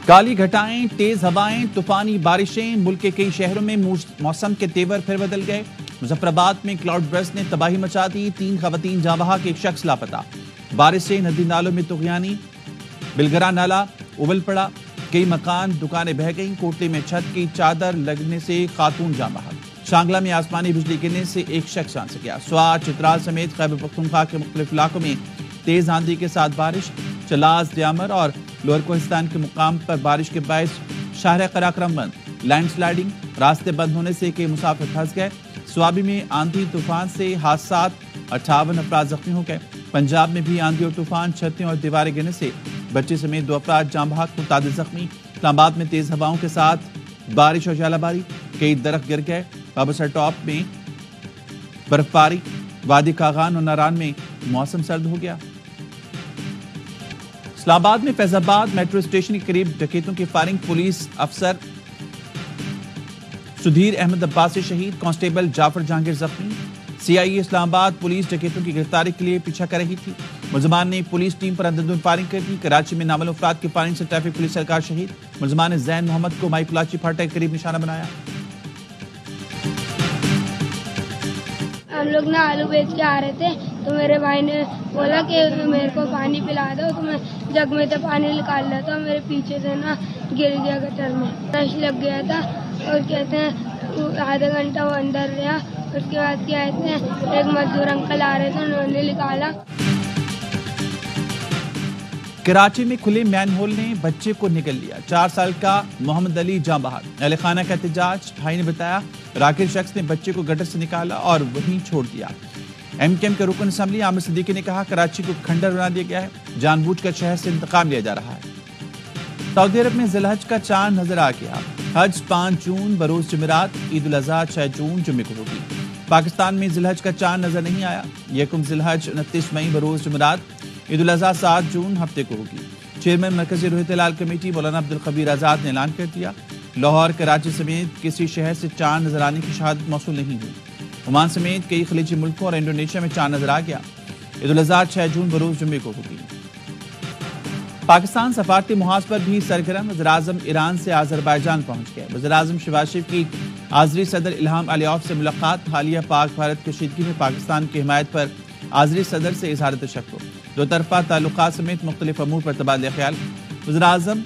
کالی گھٹائیں، تیز ہوائیں، طوفانی بارشیں، ملک کے کئی شہروں میں موسم کے تیور پھر بدل گئے۔ مظفر آباد میں کلاؤڈ برسٹ نے تباہی مچا دی، 3 خواتین جاں بحق، ایک شخص لاپتہ۔ بارش سے ندی نالوں میں طغیانی، بلگرا نالا ابل پڑا، کئی مکان دکانیں بہہ گئیں، کوٹلی میں چھت کی چادر لگنے سے خاتون جاں بحق۔ شانگلہ میں آسمانی بجلی گرنے سے ایک شخص جان سے گیا۔ سوات، چترال سمیت خیبر پختونخوا کے مختلف علاقوں میں تیز آندھی کے ساتھ بارش۔ چلاس، ڈیامر اور لوئر کوہستان کے مقام پر بارش کے باعث شاہراہ قراقرم بند، لینڈ سلائیڈنگ، راستے بند ہونے سے کئی مسافر پھنس گئے۔ سوابی میں آندھی طوفان سے حادثات، 58 افراد زخمی ہو گئے۔ پنجاب میں بھی آندھی اور طوفان، چھتیں اور دیواریں گرنے سے بچے سمیت 2 افراد جاں بحق، متعدد زخمی۔ اسلام آباد میں تیز ہوائوں کے ساتھ بارش اور ژالہ باری، کئی درخت گر گئے۔ بابر ٹاپ میں برف باری، وادی کاغان اور ناران میں موسم سرد ہو گیا۔ اسلام آباد میں فیض آباد میٹرو اسٹیشن کے قریب ڈکیتوں کی فائرنگ، پولیس افسر سدھیر احمد عباسی شہید، کانسٹیبل جعفر جہانگیر زخمی۔ CIA اسلام آباد پولیس ڈکیتوں کی گرفتاری کے لیے پیچھا کر رہی تھی، ملزمان نے پولیس ٹیم پر اندھدھند فائرنگ کر دی۔ کراچی میں نامعلوم افراد کی فائرنگ سے ٹریفک پولیس اہلکار شہید، ملزمان نے زین محمد کو مائی کلاچی پھاٹک کے قریب نشانہ بنایا۔ ہم لوگ آلو بیچ کے آ رہے تھے تو میرے بھائی نے بولا کہ میرے کو پانی پلا دو، تو میں جگ میں سے پانی نکال رہا تھا، میرے پیچھے سے گر گیا گٹر میں، رش لگ گیا تھا اور کہتے ہیں آدھا گھنٹہ وہ اندر رہا۔ اس کے بعد کیا کہتے ہیں ایک مزدور انکل آ رہے تھے، انہوں نے نکالا۔ کراچی میں کھلے مین ہول نے بچے کو نگل لیا، 4 سال کا محمد علی جاں بحق۔ اہل خانہ کا احتجاج، بھائی نے بتایا راکر شخص نے بچے کو گٹر سے نکالا اور وہیں چھوڑ دیا۔ MKM کے رکن اسمبلی عامر صدیقی نے کہا کراچی کو کھنڈر بنا دیا گیا ہے، جان بوجھ کر شہر سے انتقام لیا جا رہا ہے۔ سعودی عرب میں ذی الحج کا چاند نظر آ گیا، حج 5 جون بروز جمعرات، عید الاضحیٰ 6 جون جمعے کو ہوگی۔ پاکستان میں ذی الحج کا چاند نظر نہیں آیا، یکم ذی الحج 29 مئی بروز جمعرات، عید الاضحیٰ 7 جون ہفتے کو ہوگی۔ چیئرمین مرکزی روح ہلال کمیٹی مولانا عبدالخبیر آزاد نے اعلان کر دیا، لاہور، کراچی سمیت کسی شہر سے چاند نظر آنے کی شہادت موصول نہیں ہوئی۔ عمان سمیت کئی خلیجی ملکوں اور انڈونیشیا میں چاند نظر آ گیا۔ عید الاضحیٰ 6 جون بروز جمعے کو ہوگی۔ پاکستان سفارتی محاذ پر بھی سرگرم، وزیراعظم ایران سے آذربائیجان پہنچ گئے۔ وزیراعظم شہباز شریف کی آذری صدر الہام علیوف سے ملاقات، حالیہ پاک بھارت کشیدگی میں پاکستان کی حمایت پر آذری صدر سے اظہار تشکر، دو طرفہ تعلقات سمیت مختلف امور پر تبادلہ خیال۔ وزیراعظم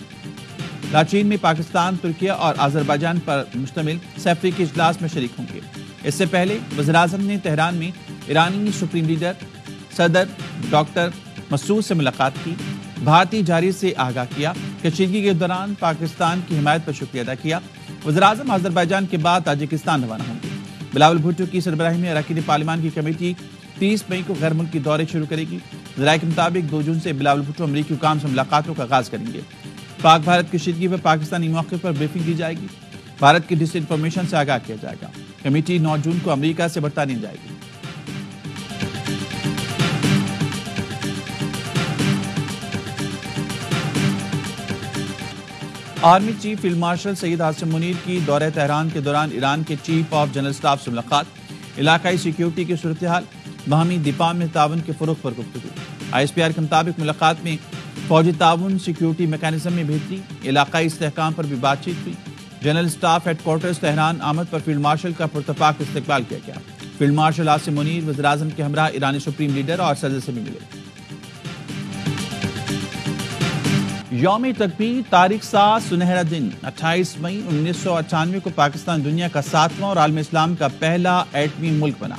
لاچین میں پاکستان، ترکیہ اور آذربائیجان پر مشتمل سیفری کے اجلاس میں شریک ہوں گے۔ اس سے پہلے وزیراعظم نے تہران میں ایرانی سپریم لیڈر صدر ڈاکٹر مسعود سے ملاقات کی، بھارتی جارحیت سے آگاہ کیا، کشیدگی کے دوران پاکستان کی حمایت پر شکریہ ادا کیا۔ وزیراعظم آذربائیجان کے بعد تاجکستان روانہ ہوں گے۔ بلاول بھٹو کی سربراہی میں اراکین پارلیمان کی کمیٹی 30 مئی کو غیر ملکی دورے شروع کرے گی۔ ذرائع کے مطابق 2 جون سے بلاول بھٹو امریکی حکام سے ملاقاتوں کا آغاز کریں گے۔ پاک بھارت کشیدگی پر پاکستانی موقع پر بریفنگ دی جائے گی، بھارت کی ڈس انفارمیشن سے آگاہ کیا جائے گا۔ کمیٹی 9 جون کو امریکہ سے برطانیہ جائے گی۔ Army chief field marshal Syed Asim Munir کی دورہ تہران کے دوران ایران کے چیف آف جنرل اسٹاف سے ملاقات، علاقائی سیکیورٹی کی صورتحال، باہمی دفاع میں تعاون کے فروغ پر گفتگو۔ ISPR کے مطابق ملاقات میں فوجی تعاون، سیکیورٹی میکانزم میں بہتری، علاقائی استحکام پر بھی بات چیت ہوئی۔ General staff headquarters Tehran آمد پر فیلڈ مارشل کا پرتپاک استقبال کیا گیا۔ فیلڈ مارشل عاصم منیر وزیراعظم کے ہمراہ ایرانی سپریم لیڈر اور صدر سے بھی ملے۔ یوم تکبیر، تاریخ ساز، سنہرا دن، 28 مئی 1998 کو پاکستان دنیا کا 7واں اور عالم اسلام کا پہلا ایٹمی ملک بنا۔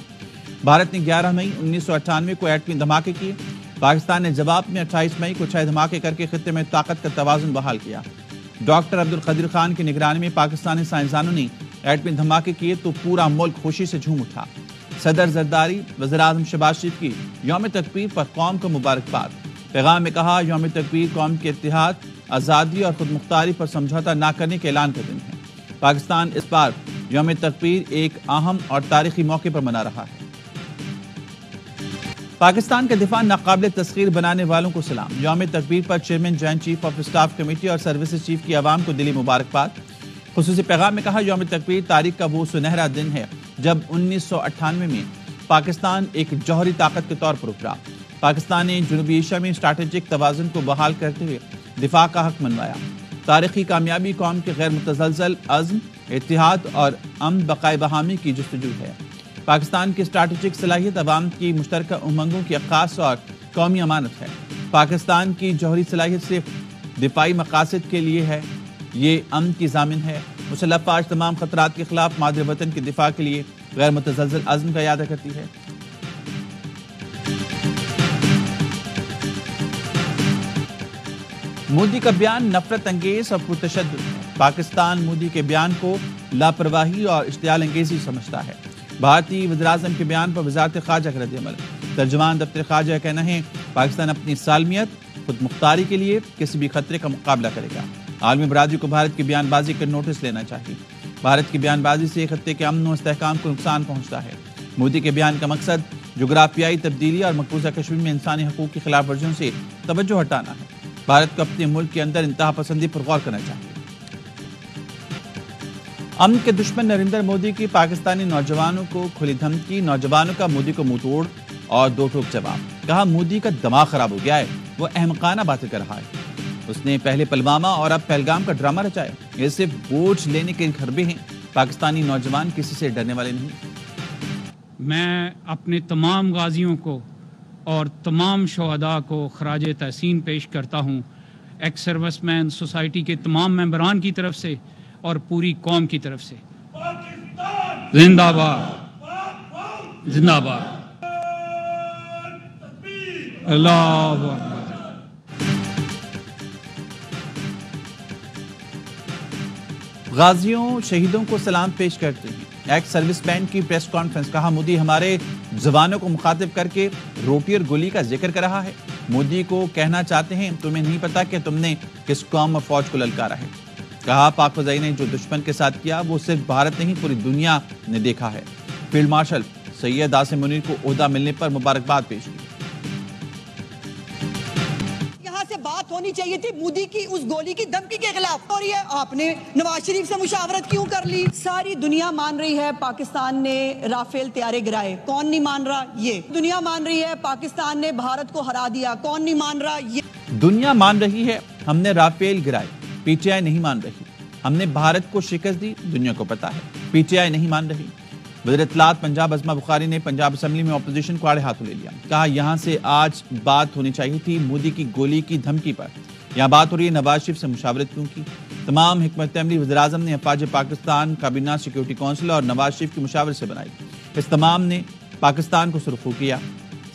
بھارت نے 11 مئی 1998 کو ایٹمی دھماکے کیے۔ پاکستان نے جواب میں 28 مئی کو 6 دھماکے کر کے خطے میں طاقت کا توازن بحال کیا۔ ڈاکٹر عبدالقادر خان کی نگرانی میں پاکستانی سائنسدانوں نے ایٹمی دھماکے کیے تو پورا ملک خوشی سے جھوم اٹھا۔ صدر زرداری، وزیراعظم شہباز شریف کی یوم تکبیر پر قوم کو مبارکباد۔ پیغام میں کہا یوم تکبیر قوم کے اتحاد، آزادی اور خود مختاری پر سمجھوتہ نہ کرنے کے اعلان کا دن ہے۔ پاکستان اس بار یوم تکبیر ایک اہم اور تاریخی موقع پر منا رہا ہے۔ پاکستان کا دفاع ناقابل تسخیر بنانے والوں کو سلام۔ یوم تکبیر پر chairman joint chief of staff committee اور سروسز چیف کی عوام کو دلی مبارکباد۔ خصوصی پیغام میں کہا یوم تکبیر تاریخ کا وہ سنہرا دن ہے جب 1998 میں پاکستان ایک جوہری طاقت کے طور پر ابھرا۔ پاکستان نے جنوبی ایشیا میں اسٹریٹجک توازن کو بحال کرتے ہوئے دفاع کا حق منوایا۔ تاریخی کامیابی قوم کے غیر متزلزل عزم، اتحاد اور امن بقائے بہامی کی جستجو ہے۔ پاکستان کی اسٹریٹجک صلاحیت عوام کی مشترکہ امنگوں کی عکاس اور قومی امانت ہے۔ پاکستان کی جوہری صلاحیت صرف دفاعی مقاصد کے لیے ہے، یہ امن کی ضامن ہے۔ مسلح فوج تمام خطرات کے خلاف مادر وطن کے دفاع کے لیے غیر متزلزل عزم کا اعادہ کرتی ہے۔ مودی کا بیان نفرت انگیز اور پرتشدد ہے۔ پاکستان مودی کے بیان کو لاپرواہی اور اشتعال انگیزی سمجھتا ہے۔ بھارتی وزیراعظم کے بیان پر وزارت خارجہ کا رد عمل۔ ترجمان دفتر خارجہ کا کہنا ہے پاکستان اپنی سالمیت، خود مختاری کے لیے کسی بھی خطرے کا مقابلہ کرے گا۔ عالمی برادری کو بھارت کی بیان بازی کا نوٹس لینا چاہیے۔ بھارت کی بیان بازی سے خطے کے امن و استحکام کو نقصان پہنچتا ہے۔ مودی کے بیان کا مقصد جغرافیائی تبدیلی اور مقبوضہ کشمیر میں انسانی حقوق کی خلاف ورزیوں سے توجہ ہٹانا ہے۔ بھارت کو اپنے ملک کے اندر انتہا پسندی پر غور کرنا چاہیے۔ امن کے دشمن نریندر مودی کی پاکستانی نوجوانوں کو کھلی دھمکی، نوجوانوں کا مودی کو منہ توڑ اور دو ٹوک جواب۔ کہا مودی کا دماغ خراب ہو گیا ہے، وہ احمقانہ باتیں کر رہا ہے۔ اس نے پہلے پلوامہ اور اب پہلگام کا ڈرامہ رچایا۔ یہ صرف بوجھ لینے کے حربے ہیں، پاکستانی نوجوان کسی سے ڈرنے والے نہیں۔ میں اپنے تمام غازیوں کو اور تمام شہداء کو خراج تحسین پیش کرتا ہوں، ایکس سروس مین سوسائٹی کے تمام ممبران کی طرف سے اور پوری قوم کی طرف سے۔ زندہ باد، زندہ باد، اللہ اکبر۔ غازیوں شہیدوں کو سلام پیش کرتے ہیں۔ ایکس سروس مین کی پریس کانفرنس۔ کہا مودی ہمارے جوانوں کو مخاطب کر کے روٹی اور گولی کا ذکر کر رہا ہے۔ مودی کو کہنا چاہتے ہیں تمہیں نہیں پتا کہ تم نے کس قوم اور فوج کو للکارا ہے۔ کہا پاک فضائی نے جو دشمن کے ساتھ کیا وہ صرف بھارت نہیں پوری دنیا نے دیکھا ہے۔ فیلڈ مارشل سید عاصم منیر کو عہدہ ملنے پر مبارکباد پیش کی۔ بات ہونی چاہیے تھی مودی کی اس گولی کی دھمکی کے خلاف، اور یہ آپ نے نواز شریف سے مشاورت کیوں کر لی؟ ساری دنیا مان رہی ہے پاکستان نے رافیل طیارے گرائے، کون نہیں مان رہا؟ یہ دنیا مان رہی ہے پاکستان نے بھارت کو ہرا دیا، کون نہیں مان رہا؟ یہ دنیا مان رہی ہے ہم نے رافیل گرائے، پی ٹی آئی نہیں مان رہی۔ ہم نے بھارت کو شکست دی، دنیا کو پتا ہے، پی ٹی آئی نہیں مان رہی۔ وزیر اطلاعات پنجاب عظمہ بخاری نے پنجاب اسمبلی میں اپوزیشن کو آڑے ہاتھوں لے لیا۔ کہا یہاں سے آج بات ہونی چاہیے تھی مودی کی گولی کی دھمکی پر، یہاں بات ہو رہی ہے نواز شریف سے مشاورت کیوں کی؟ تمام حکمت عملی وزیراعظم نے افواج پاکستان، کابینہ سیکورٹی کونسل اور نواز شریف کی مشاورت سے بنائی۔ اس تمام نے پاکستان کو سرخرو کیا۔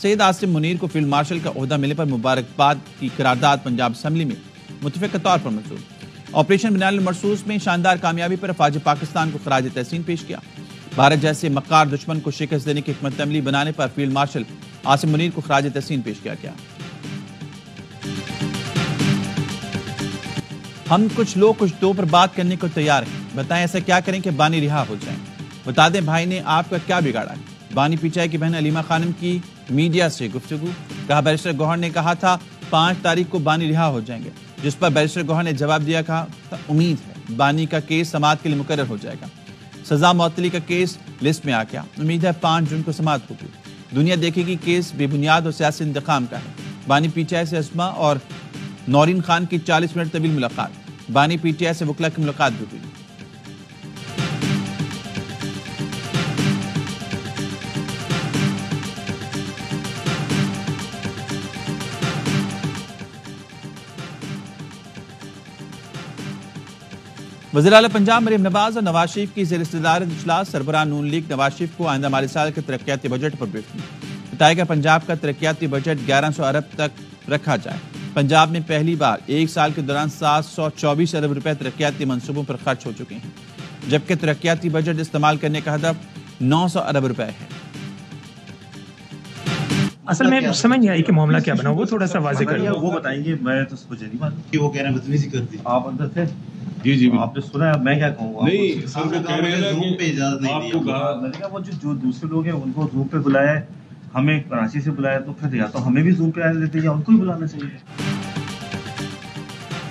سید عاصم منیر کو فیلڈ مارشل کا عہدہ ملنے پر مبارکباد کی قرارداد پنجاب اسمبلی میں متفقہ طور پر منظور۔ آپریشن بنیاد المرصوص میں شاندار کامیابی پر افواج پاکستان کو خراج تحسین پیش کیا۔ بھارت جیسے مکار دشمن کو شکست دینے کی حکمت عملی بنانے پر فیلڈ مارشل عاصم منیر کو خراج تحسین پیش کیا گیا۔ ہم کچھ لوگ کچھ دو پر بات کرنے کو تیار ہیں، بتائیں ایسا کیا کریں کہ بانی رہا ہو جائیں؟ بتا دیں بھائی نے آپ کا کیا بگاڑا ہے؟ بانی پی ٹی آئی کی بہن علیمہ خانم کی میڈیا سے گفتگو۔ کہا بیرسٹر گوہر نے کہا تھا 5 تاریخ کو بانی رہا ہو جائیں گے، جس پر بیرسٹر گوہر نے جواب دیا، کہا امید ہے بانی کا کیس سماعت کے لیے مقرر ہو جائے گا۔ سزا معطلی کا کیس لسٹ میں آ گیا، امید ہے 5 جون کو سماعت ہوگی۔ دنیا دیکھے گی کیس بے بنیاد اور سیاسی انتقام کا ہے۔ بانی پی ٹی آئی سے اسما اور نورین خان کی 40 منٹ طویل ملاقات۔ بانی پی ٹی آئی سے وکلا کی ملاقات بھی ہوئی۔ وزیر اعلیٰ پنجاب مریم نواز اور نواز شریف کی زیر صدارت اجلاس۔ سربراہ نون لیگ نواز شریف کو آئندہ مالی سال کے ترقیاتی بجٹ پر بریفنگ۔ بتایا گیا پنجاب کا ترقیاتی بجٹ 1100 ارب تک رکھا جائے۔ پنجاب میں پہلی بار ایک سال کے دوران 724 ارب روپے ترقیاتی منصوبوں پر خرچ ہو چکے ہیں، جبکہ ترقیاتی بجٹ استعمال کرنے کا ہدف 900 ارب روپے ہے۔ اصل میں سمجھ نہیں آئی کہ معاملہ کیا بنا، وہ تھوڑا سا واضح کریے۔ وہ بتائیں گے، میں تو مجھے نہیں معلوم کہ وہ کہہ رہے ہیں بدتمیزی کر دی۔ آپ اندر تھے؟ جی آپ نے سنا؟ میں کیا کہوں گا؟ نہیں سر، وہ کہہ رہے ہیں زوم پہ اجازت نہیں دی۔ میں نے کہا وہ جو دوسرے لوگ ہیں ان کو زوم پہ بلایا ہے، ہمیں کراچی سے بلایا، تو پھر یا تو ہمیں بھی زوم پہ آنے دیتے یا ان کو ہی بلانا چاہیے۔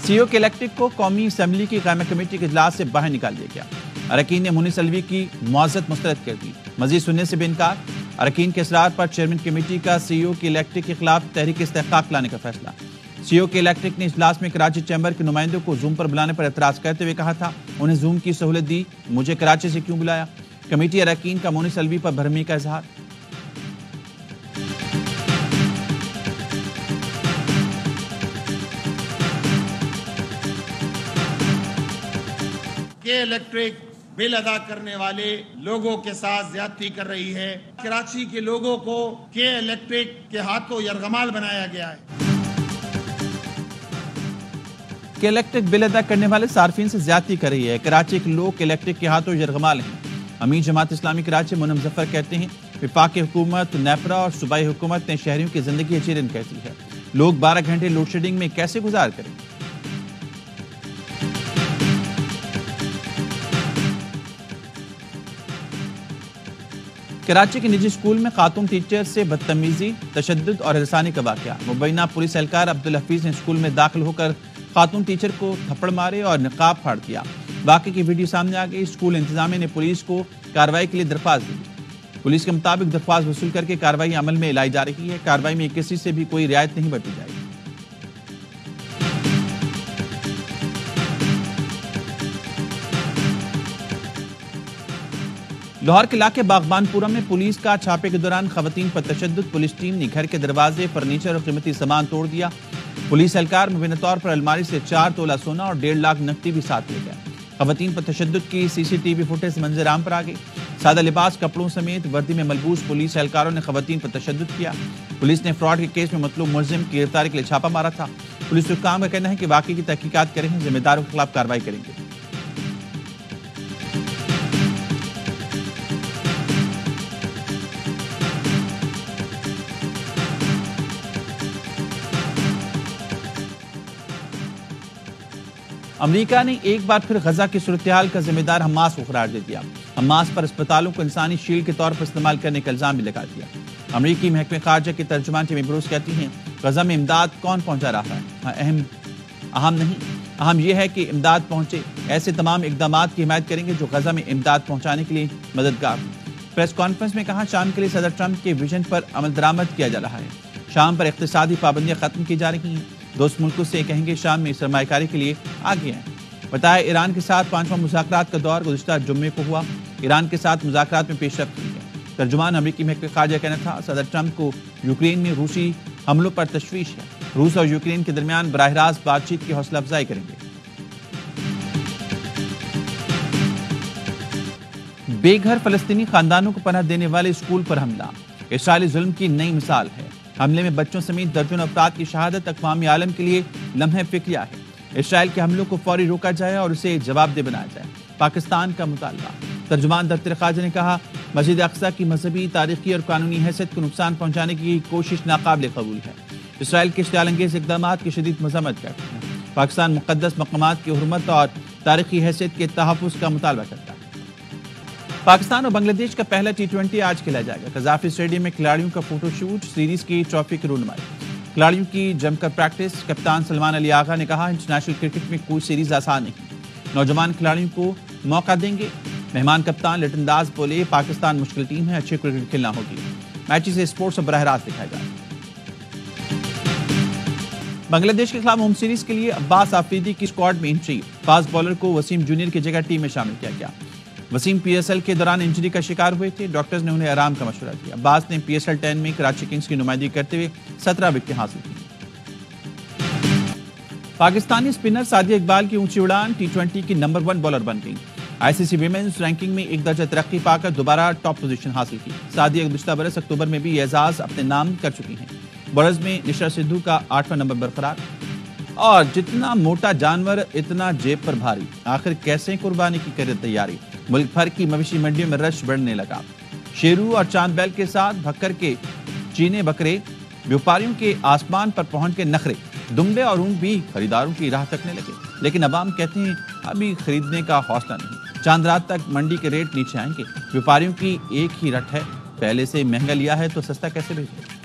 سی او کے الیکٹرک کو قومی اسمبلی کی قائمہ کمیٹی کے اجلاس سے باہر نکال دیا گیا۔ اراکین نے مونس الوی کی معزت مسترد کر دی، مزید سننے سے بھی انکار۔ اراکین کے اصرار پر چیئرمین کمیٹی کا سی او کی الیکٹرک کے خلاف تحریک استحقاق لانے کا فیصلہ۔ سی او کے الیکٹرک نے اجلاس میں کراچی چیمبر کے نمائندوں کو زوم پر بلانے پر اعتراض کرتے ہوئے کہا تھا انہیں زوم کی سہولت دی، مجھے کراچی سے کیوں بلایا؟ کمیٹی اراکین کا مونس الوی پر بھرمی کا اظہار۔ کہ الیکٹرک بل ادا کرنے والے لوگوں کے ساتھ زیادتی کر رہی ہے۔ کراچی کے لوگوں کو کہ الیکٹرک کے ہاتھوں یرغمال بنایا گیا ہے۔ کہ الیکٹرک بل ادا کرنے والے صارفین سے زیادتی کر رہی ہے۔ کراچی کے لوگ الیکٹرک کے ہاتھوں یرغمال ہیں۔ امیر جماعت اسلامی کراچی منم ظفر کہتے ہیں وفاقی حکومت، نیپرا اور صوبائی حکومت نے شہریوں کی زندگی چیرن کر دی ہے۔ لوگ 12 گھنٹے لوڈ شیڈنگ میں کیسے گزار کریں؟ کراچی کے نجی اسکول میں خاتون ٹیچر سے بدتمیزی، تشدد اور ہراسانی کا واقعہ۔ مبینہ پولیس اہلکار عبدالحفیظ نے اسکول میں داخل ہو کر خاتون ٹیچر کو تھپڑ مارے اور نقاب پھاڑ دیا۔ واقعے کی ویڈیو سامنے آ گئی۔ اسکول انتظامیہ نے پولیس کو کارروائی کے لیے درخواست دی۔ پولیس کے مطابق درخواست وصول کر کے کارروائی عمل میں لائی جا رہی ہے۔ کارروائی میں کسی سے بھی کوئی رعایت نہیں برتی جائے گی۔ لاہور کے علاقے باغبان پورہ میں پولیس کا چھاپے کے دوران خواتین پر تشدد۔ پولیس ٹیم نے گھر کے دروازے، فرنیچر اور قیمتی سامان توڑ دیا۔ پولیس اہلکار مبینہ طور پر الماری سے 4 تولہ سونا اور 1.5 لاکھ نقدی بھی ساتھ لے گئے۔ خواتین پر تشدد کی سی سی ٹی وی فوٹیج منظر عام پر آ گئی۔ سادہ لباس، کپڑوں سمیت وردی میں ملبوس پولیس اہلکاروں نے خواتین پر تشدد کیا۔ پولیس نے فراڈ کے کیس میں مطلوب ملزم کی گرفتاری کے لیے چھاپا مارا تھا۔ پولیس حکام کا کہنا ہے کہ واقعے کی تحقیقات کریں گے، ذمہ داروں کے خلاف کارروائی کریں گے۔ امریکہ نے ایک بار پھر غزہ کی صورتحال کا ذمہ دار حماس کو قرار دے دیا۔ حماس پر اسپتالوں کو انسانی شیلڈ کے طور پر استعمال کرنے کا الزام بھی لگا دیا۔ امریکی محکمہ خارجہ کے ترجمان ٹیمی بروس کہتی ہیں غزہ میں امداد کون پہنچا رہا ہے اہم نہیں، اہم یہ ہے کہ امداد پہنچے۔ ایسے تمام اقدامات کی حمایت کریں گے جو غزہ میں امداد پہنچانے کے لیے مددگار ہوں۔ پریس کانفرنس میں کہا شام کے لیے صدر ٹرمپ کے ویژن پر عمل درآمد کیا جا رہا ہے۔ شام پر اقتصادی پابندیاں ختم کی جا رہی ہیں۔ دوست ملکوں سے کہیں گے شام میں سرمایہ کاری کے لیے آگے ہیں۔ بتایا ایران کے ساتھ 5واں مذاکرات کا دور گزشتہ جمعے کو ہوا۔ ایران کے ساتھ مذاکرات میں پیش رفت کی ہے۔ ترجمان امریکی محکمہ خارجہ کہنا تھا صدر ٹرمپ کو یوکرین میں روسی حملوں پر تشویش ہے۔ روس اور یوکرین کے درمیان براہ راست بات چیت کی حوصلہ افزائی کریں گے۔ بے گھر فلسطینی خاندانوں کو پناہ دینے والے اسکول پر حملہ اسرائیلی ظلم کی نئی مثال ہے۔ حملے میں بچوں سمیت درجنوں افراد کی شہادت اقوام عالم کے لیے لمحہ فکریہ ہے۔ اسرائیل کے حملوں کو فوری روکا جائے اور اسے جواب دہ بنایا جائے، پاکستان کا مطالبہ۔ ترجمان دفتر خارجہ نے کہا مسجد اقصی کی مذہبی، تاریخی اور قانونی حیثیت کو نقصان پہنچانے کی کوشش ناقابل قبول ہے۔ اسرائیل کے اشتعال انگیز اقدامات کی شدید مذمت کرتے ہیں۔ پاکستان مقدس مقامات کی حرمت اور تاریخی حیثیت کے تحفظ کا مطالبہ کرتا ہے۔ پاکستان اور بنگلہ دیش کا پہلا T20 آج کھیلا جائے گا۔ قذافی اسٹیڈیم میں کھلاڑیوں کا فوٹو شوٹ، سیریز کی ٹرافی کی رونمائی، کھلاڑیوں کی جم کر پریکٹس۔ کپتان سلمان علی آغا نے کہا انٹرنیشنل کرکٹ میں کوئی سیریز آسان نہیں، نوجوان کھلاڑیوں کو موقع دیں گے۔ مہمان کپتان لٹن داس بولے پاکستان مشکل ٹیم ہے، اچھے کرکٹ کھیلنا ہوگی۔ میچز اسپورٹس براہ راست دکھایا جائے۔ بنگلہ دیش کے خلاف ہوم سیریز کے لیے عباس آفریدی کی اسکواڈ میں انٹری، فاسٹ بالر کو وسیم جونیئر کی جگہ ٹیم میں شامل کیا گیا۔ وسیم PSL کے دوران انجری کا شکار ہوئے تھے، ڈاکٹرز نے انہیں آرام کا مشورہ دیا۔ عباس نے PSL 10 میں کراچی کنگز کی نمائندگی کرتے ہوئے 17 وکٹیں حاصل کی۔ پاکستانی اسپنر سعدیہ اقبال کی اونچی اڑان T20 کی نمبر 1 بالر بن گئی۔ ICC ویمنز رینکنگ میں ایک درجہ ترقی پا کر دوبارہ ٹاپ پوزیشن حاصل کی۔ سعدیہ گزشتہ برس اکتوبر میں بھی یہ اعزاز اپنے نام کر چکی ہیں۔ بالرز میں نشا سدھو کا 8واں نمبر برقرار۔ اور جتنا موٹا جانور اتنا جیب پر بھاری، آخر کیسے قربانی کی کرے تیاری؟ ملک بھر کی مویشی منڈیوں میں رش بڑھنے لگا۔ شیرو اور چاند بیل کے ساتھ بھکر کے چینے بکرے، بیوپاریوں کے آسمان پر پہنچ کے نخرے، دمبے اور اونٹ بھی خریداروں کی راہ تکنے لگے، لیکن عوام کہتے ہیں ابھی خریدنے کا حوصلہ نہیں۔ چاند رات تک منڈی کے ریٹ نیچے آئیں گے۔ بیوپاریوں کی ایک ہی رٹ ہے، پہلے سے مہنگا لیا ہے تو سستا کیسے بھیجے؟